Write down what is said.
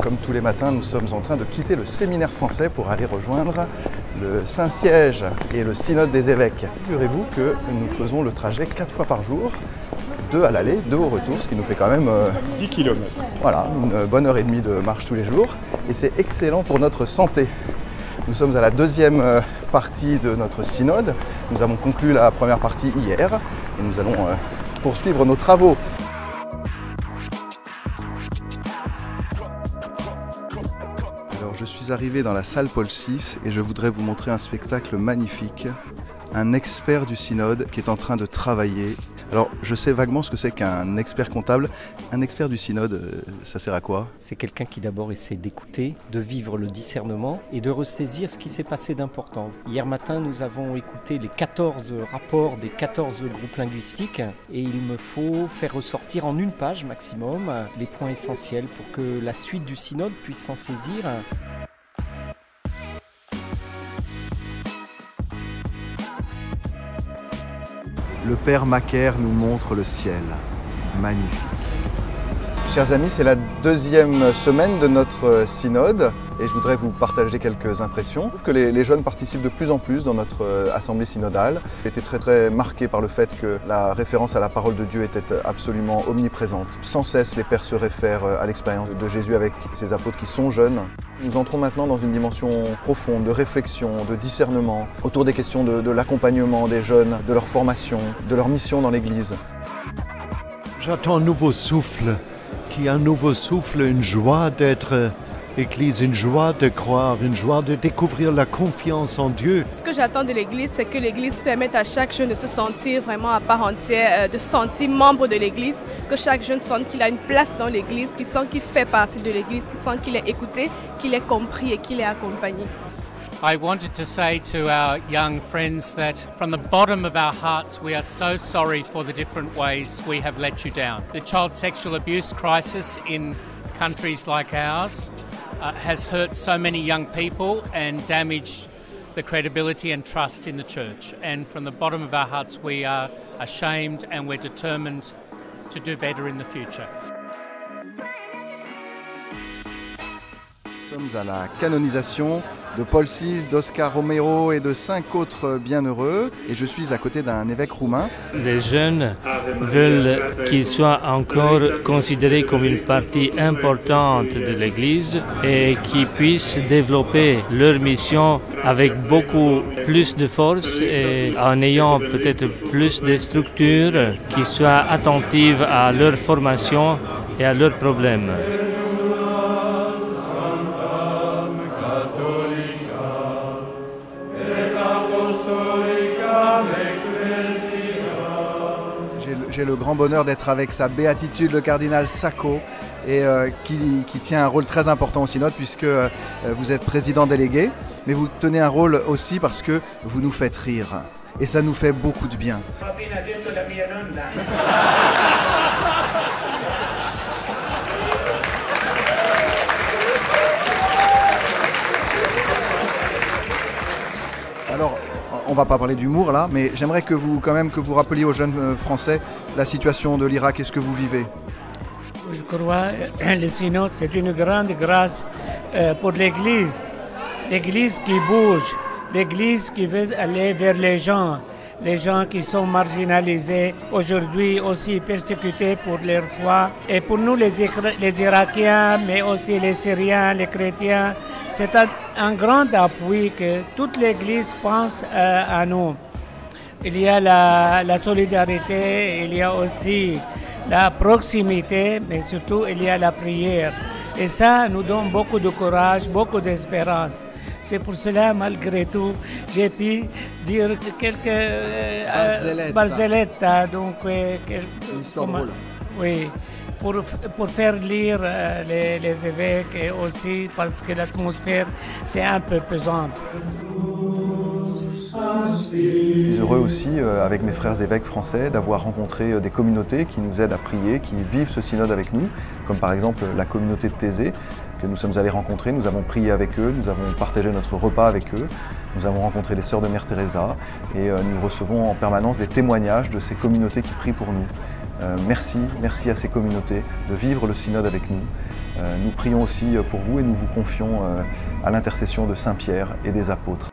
comme tous les matins, nous sommes en train de quitter le séminaire français pour aller rejoindre le Saint-Siège et le Synode des évêques. Figurez-vous que nous faisons le trajet 4 fois par jour, 2 à l'aller, 2 au retour, ce qui nous fait quand même 10 km. Voilà, une bonne heure et demie de marche tous les jours. Et c'est excellent pour notre santé. Nous sommes à la deuxième partie de notre synode. Nous avons conclu la première partie hier et nous allons poursuivre nos travaux. Alors je suis arrivé dans la salle Paul VI et je voudrais vous montrer un spectacle magnifique. Un expert du synode qui est en train de travailler. Alors je sais vaguement ce que c'est qu'un expert comptable. Un expert du synode, ça sert à quoi? C'est quelqu'un qui d'abord essaie d'écouter, de vivre le discernement et de ressaisir ce qui s'est passé d'important. Hier matin, nous avons écouté les 14 rapports des 14 groupes linguistiques et il me faut faire ressortir en une page maximum les points essentiels pour que la suite du synode puisse s'en saisir. Le Père Macaire nous montre le ciel. Magnifique. Chers amis, c'est la deuxième semaine de notre synode et je voudrais vous partager quelques impressions. Je trouve que les jeunes participent de plus en plus dans notre assemblée synodale. J'ai été très marqué par le fait que la référence à la parole de Dieu était absolument omniprésente. Sans cesse, les pères se réfèrent à l'expérience de Jésus avec ses apôtres qui sont jeunes. Nous entrons maintenant dans une dimension profonde de réflexion, de discernement, autour des questions de l'accompagnement des jeunes, de leur formation, de leur mission dans l'Église. J'attends un nouveau souffle, un nouveau souffle, une joie d'être Église, une joie de croire, une joie de découvrir la confiance en Dieu. Ce que j'attends de l'Église, c'est que l'Église permette à chaque jeune de se sentir vraiment à part entière, de se sentir membre de l'Église, que chaque jeune sente qu'il a une place dans l'Église, qu'il sent qu'il fait partie de l'Église, qu'il sent qu'il est écouté, qu'il est compris et qu'il est accompagné. I wanted to say to our young friends that from the bottom of our hearts we are so sorry for the different ways we have let you down. The child sexual abuse crisis in countries like ours has hurt so many young people and damaged the credibility and trust in the church. And from the bottom of our hearts we are ashamed and we're determined to do better in the future. Nous sommes à la canonisation de Paul VI, d'Oscar Romero et de 5 autres bienheureux. Et je suis à côté d'un évêque roumain. Les jeunes veulent qu'ils soient encore considérés comme une partie importante de l'Église et qu'ils puissent développer leur mission avec beaucoup plus de force et en ayant peut-être plus de structures qui soient attentives à leur formation et à leurs problèmes. J'ai le grand bonheur d'être avec sa béatitude, le cardinal Sacco, et qui tient un rôle très important au synode puisque vous êtes président délégué, mais vous tenez un rôle aussi parce que vous nous faites rire. Et ça nous fait beaucoup de bien. Alors, on ne va pas parler d'humour là, mais j'aimerais que vous rappeliez aux jeunes Français la situation de l'Irak et ce que vous vivez. Je crois que le synode, c'est une grande grâce pour l'Église. L'Église qui bouge, l'Église qui veut aller vers les gens qui sont marginalisés, aujourd'hui aussi persécutés pour leur foi. Et pour nous les Irakiens, mais aussi les Syriens, les chrétiens, c'est un grand appui que toute l'Église pense à nous. Il y a la solidarité, il y a aussi la proximité, mais surtout il y a la prière. Et ça nous donne beaucoup de courage, beaucoup d'espérance. C'est pour cela, malgré tout, j'ai pu dire quelques barzelletta, donc une histoire drôle. Oui, pour faire lire les évêques et aussi parce que l'atmosphère c'est un peu pesante. Je suis heureux aussi, avec mes frères évêques français, d'avoir rencontré des communautés qui nous aident à prier, qui vivent ce synode avec nous, comme par exemple la communauté de Thésée, que nous sommes allés rencontrer. Nous avons prié avec eux, nous avons partagé notre repas avec eux, nous avons rencontré les sœurs de Mère Teresa et nous recevons en permanence des témoignages de ces communautés qui prient pour nous. Merci à ces communautés de vivre le synode avec nous. Nous prions aussi pour vous et nous vous confions à l'intercession de Saint Pierre et des apôtres.